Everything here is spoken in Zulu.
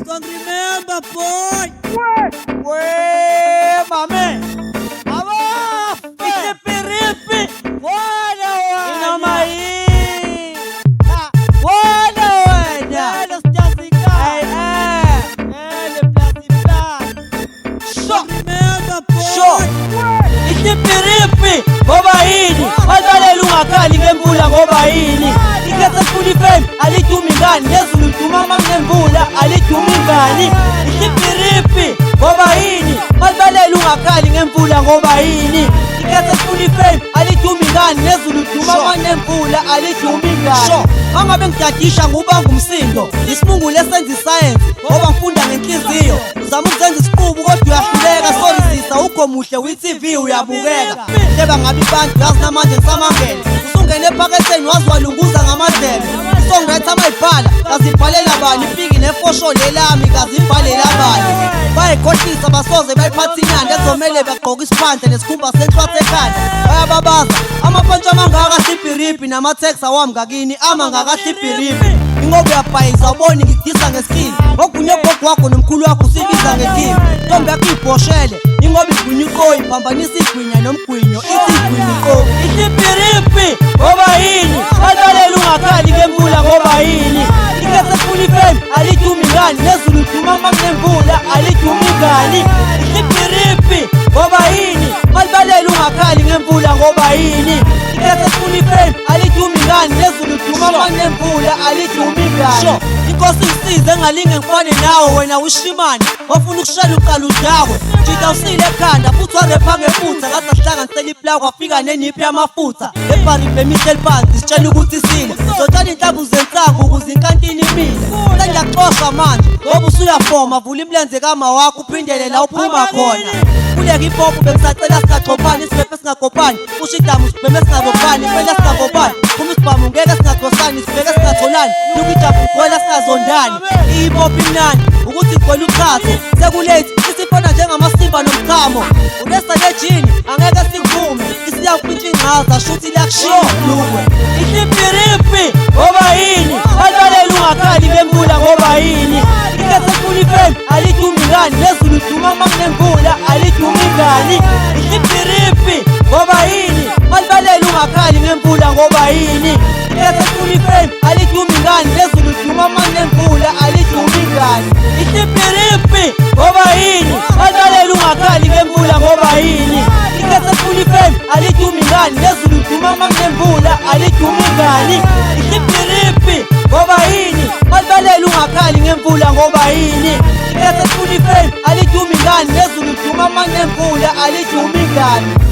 Don't remember, boy. We mame. Abafe. Ipiripi. Wona wena. Inoma hii. Wona wena. Hello, Stasika. Le plastic. Don't remember, Sho. boy. Ipiripi. Ngoba yini? Badlalela ungakhali ngembula ngoba yini? Ikhethe full fame alithumi ngani nezulu duma mangemvula alithumi ngani? Ipiripi. Ngoba yini? Badlalela ungakhali ngembula ngoba yini? Ikhethe full fame alithumi ngani nezulu duma mangemvula alithumi ngani? Mangabe ngidadisha ngubanga umsindo isibungule senza iscience ngoba ngifunda ngenhliziyo uzama ukuzenza isiqubu kodwa uyahluleka sorry sisa ukho muhle wi-TV uyabukeka hleba ngabe ibantu yazi namanje ngisamangele usungene ephaketheni waziwalunguza ngamadlebe songretha amayibhala kazibhalela bani ipiki nefosho lelami kazibhalela bani bayikhohlisa basoze bayiphatha inyanda ezomele bagqoka isiphandle nesikhumba senhlwathi ekhanda bayababaza amapantshi amangaka hlipiripi namathexa wami ngakini amangakahlipiripi ingoba uyabhayiza uboni ngidisa ngeskill ogunye gogo wakho nomkhulu wakho usibiza ngetimu ntombi yakho ibhoshele ingoba igwinya uqoyi phambanisa igwinya nomgwinyo ithi igwinya uqoyi ihlipiripi ngoba yini badlalela ungakhali ngembula ngoba yini ikhethe full fame alithumi ngani nezulu duma mangemvula alithumi ngani ihlipiripi ngoba yini badlalela ungakhali ngembula ngoba yini ikhethe full fame alithumi ngani nezulu duma mangemvula alithumi ngani inkosi ngisize engalinge ngifane nawe wena ushimane wafuna ukushela uqala udakwe jida usile ekhanda futhi warepha ngephutha kaze asihlanganisela iplawu kwafika neniphi yamafutha ebharibe emihle eliphansi sitshela ukuthi sile zotshana inhlabu zensangu ukuze inkantini imile sengiyaxosha manje ngoba usuyafoma vula imilenze kama wakho uphindele la uphuma khona kuleka ipopo bengisacela singaxophani isibhebhe singagobhani usho idamu sibheme singabophani kumele singabobhani kuma isibhamu ngeke singadosani sibheke singatholani luku ijabu ngigwela singazondani ipopo imnandi ukuthi ngigwela uchazo sekulethi isifana njengamasimba nomchamo ulesa lejini angeke sikuvume isiyakuphintshi ingcaza shuthi lakushiya luwe ihlipiripi ngoba yini badlalela ungakhali ngembula ngoba yini ikhethe full fame alithumi ngani nezulu duma mangemvula alithumi ngani ihlipiripi ngoba yini badlalela ungakhali ngembula ngoba yini ikhethe full fame alithumi ngani nezulu duma mangemvula alithumi ngani ihlipiripi ngoba yini badlalela ungakhali ngembula ngoba yini ikhethe full fame alithumi ngani nezulu duma mangemvula alithumi ngani ihlipiripi ngoba yini badlalela ungakhali ngembula ngoba yini ikhethe full fame alithumi ngani nezulu duma mangemvula alithumi ngani